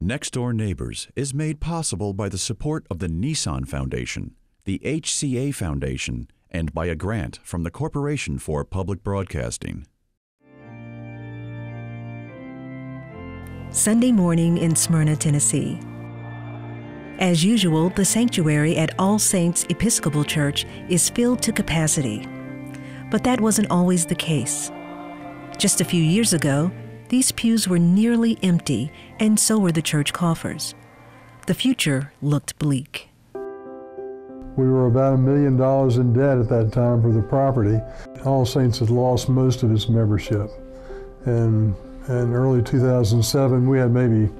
Next Door Neighbors is made possible by the support of the Nissan Foundation, the HCA Foundation, and by a grant from the Corporation for Public Broadcasting. Sunday morning in Smyrna, Tennessee. As usual, the sanctuary at All Saints Episcopal Church is filled to capacity. But that wasn't always the case. Just a few years ago, these pews were nearly empty, and so were the church coffers. The future looked bleak. We were about $1 million in debt at that time for the property. All Saints had lost most of its membership. And in early 2007, we had maybe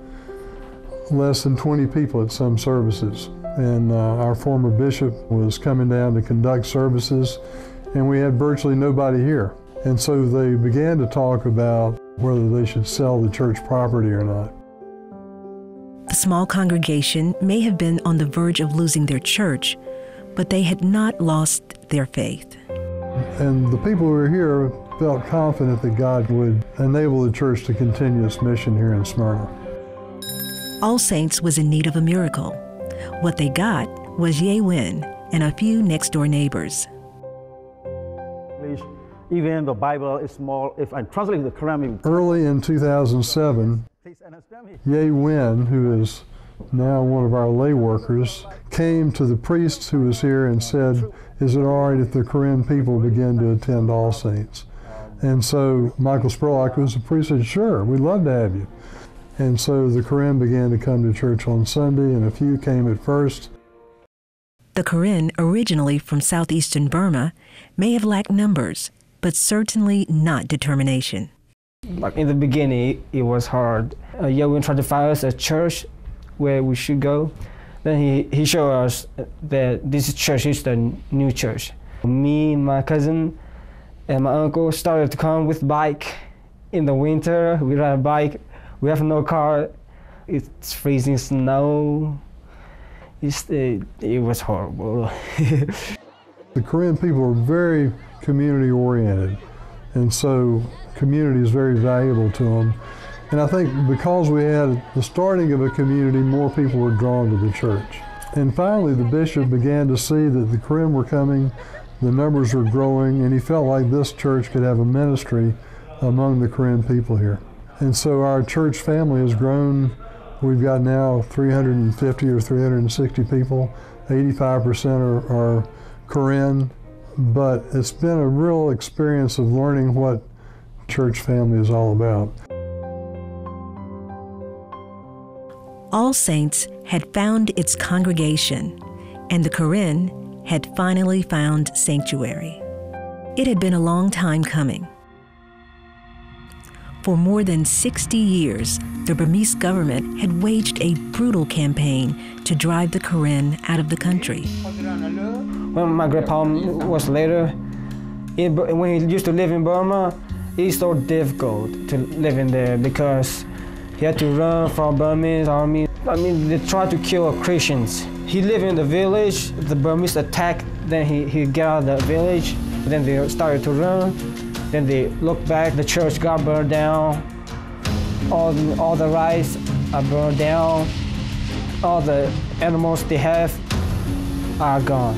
less than 20 people at some services. And our former bishop was coming down to conduct services, and we had virtually nobody here. And so they began to talk about whether they should sell the church property or not. The small congregation may have been on the verge of losing their church, but they had not lost their faith. And the people who were here felt confident that God would enable the church to continue its mission here in Smyrna. All Saints was in need of a miracle. What they got was Ye Win and a few next-door neighbors. Even the Bible is small. If I'm translating the Quran. Early in 2007, Ye Win, who is now one of our lay workers, came to the priest who was here and said, "Is it all right if the Korean people begin to attend All Saints?" And so Michael Spurlock, who was the priest, said, "Sure, we'd love to have you." And so the Korean began to come to church on Sunday, and a few came at first. The Korean, originally from southeastern Burma, may have lacked numbers, but certainly not determination. Like in the beginning, it was hard. Ye Win tried to find us a church where we should go. Then he showed us that this church is the new church. Me, my cousin, and my uncle started to come with bike. In the winter, we ride a bike. We have no car. It's freezing snow. It was horrible. The Korean people are very community-oriented, and so community is very valuable to them. And I think because we had the starting of a community, more people were drawn to the church. And finally, the bishop began to see that the Korean were coming, the numbers were growing, and he felt like this church could have a ministry among the Korean people here. And so our church family has grown. We've got now 350 or 360 people. 85% are Korean. But it's been a real experience of learning what church family is all about. All Saints had found its congregation, and the Korean had finally found sanctuary. It had been a long time coming. For more than 60 years, the Burmese government had waged a brutal campaign to drive the Korean out of the country. When my grandpa was later, when he used to live in Burma, it's so difficult to live in there because he had to run from Burmese army. I mean, they tried to kill Christians. He lived in the village, the Burmese attacked, then he got out of the village, then they started to run. Then they looked back, the church got burned down, all the rice are burned down, all the animals they have are gone.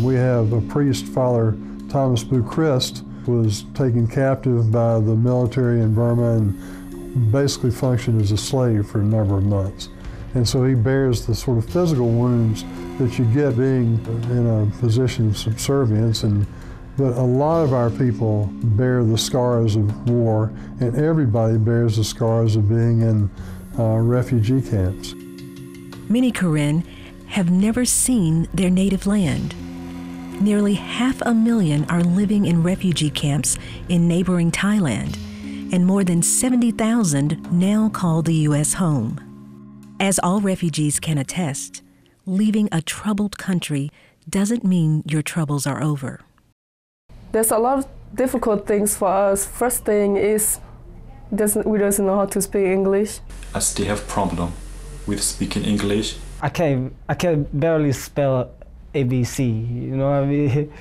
We have a priest, Father Thomas Buchrist, was taken captive by the military in Burma and basically functioned as a slave for a number of months. And so he bears the sort of physical wounds that you get being in a position of subservience, but a lot of our people bear the scars of war, and everybody bears the scars of being in refugee camps. Many Korean have never seen their native land. Nearly 500,000 are living in refugee camps in neighboring Thailand, and more than 70,000 now call the U.S. home. As all refugees can attest, leaving a troubled country doesn't mean your troubles are over. There's a lot of difficult things for us. First thing is we don't know how to speak English. I still have problem with speaking English. I can barely spell ABC, you know what I mean?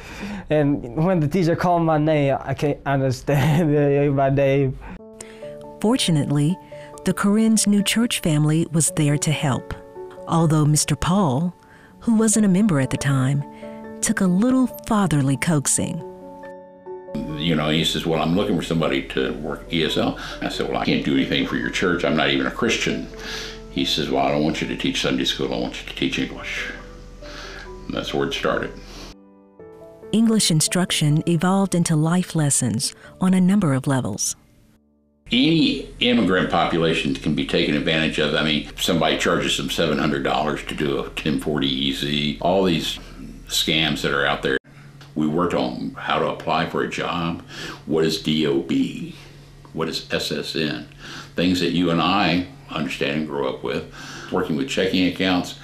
And when the teacher called my name, I can't understand my name. Fortunately, the Corinne's new church family was there to help, although Mr. Paul, who wasn't a member at the time, took a little fatherly coaxing. He says, well, I'm looking for somebody to work ESL. I said, well, I can't do anything for your church. I'm not even a Christian. He says, well, I don't want you to teach Sunday school. I want you to teach English. And that's where it started. English instruction evolved into life lessons on a number of levels. Any immigrant population can be taken advantage of. I mean, somebody charges them $700 to do a 1040 EZ, all these scams that are out there. We worked on how to apply for a job. What is DOB? What is SSN? Things that you and I understand and grow up with. Working with checking accounts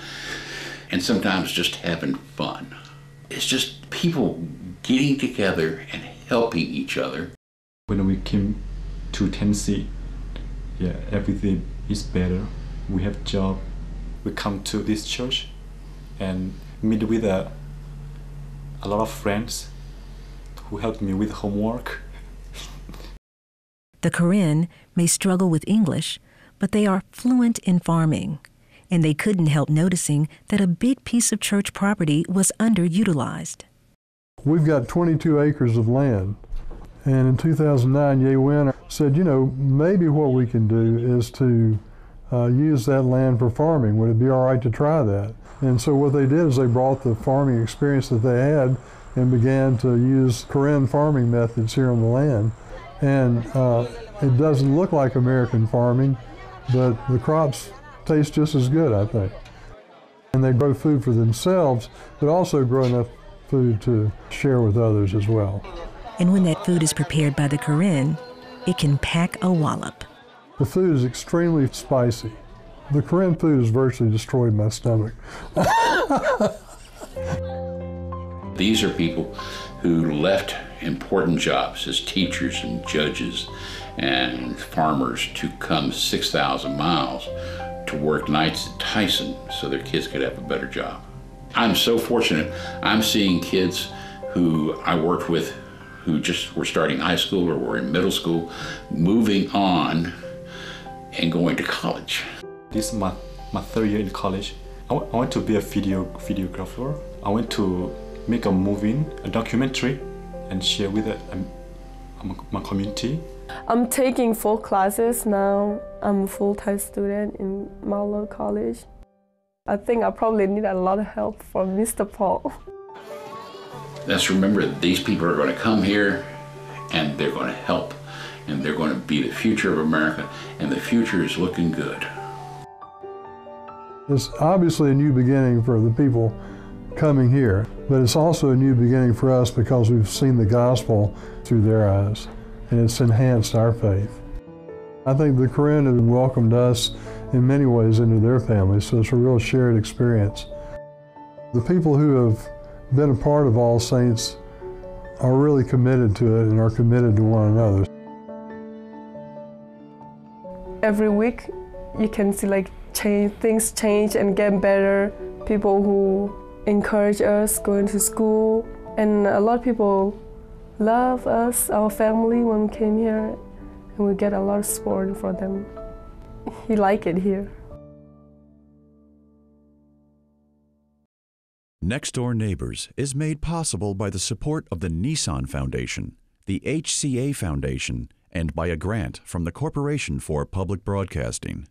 and sometimes just having fun. It's just people getting together and helping each other. When we came to Tennessee, everything is better. We have job. We come to this church and meet with a lot of friends who helped me with homework. The Corinne may struggle with English, but they are fluent in farming, and they couldn't help noticing that a big piece of church property was underutilized. We've got 22 acres of land, and in 2009, Ye Win said, maybe what we can do is to use that land for farming. Would it be all right to try that? And so what they did is they brought the farming experience that they had and began to use Corinne farming methods here on the land. And it doesn't look like American farming, but the crops taste just as good, I think. And they grow food for themselves, but also grow enough food to share with others as well. And when that food is prepared by the Corinne, it can pack a wallop. The food is extremely spicy. The Corinne food has virtually destroyed my stomach. These are people who left important jobs as teachers and judges and farmers to come 6,000 miles to work nights at Tyson so their kids could have a better job. I'm so fortunate. I'm seeing kids who I worked with who just were starting high school or were in middle school, moving on and going to college. This is my third year in college. I want to be a videographer. I want to make a movie, a documentary, and share with my community. I'm taking 4 classes now. I'm a full-time student in Marlowe College. I think I probably need a lot of help from Mr. Paul. Let's remember that these people are going to come here and they're going to help and they're going to be the future of America, and the future is looking good. It's obviously a new beginning for the people coming here, but it's also a new beginning for us because we've seen the gospel through their eyes, and it's enhanced our faith. I think the Corinne have welcomed us in many ways into their families, so it's a real shared experience. The people who have been a part of All Saints are really committed to it and are committed to one another. Every week you can see things change and get better. People who encourage us going to school, and a lot of people love us, our family, when we came here, and we get a lot of support from them. He liked it here. Next Door Neighbors is made possible by the support of the Nissan Foundation, the HCA Foundation, and by a grant from the Corporation for Public Broadcasting.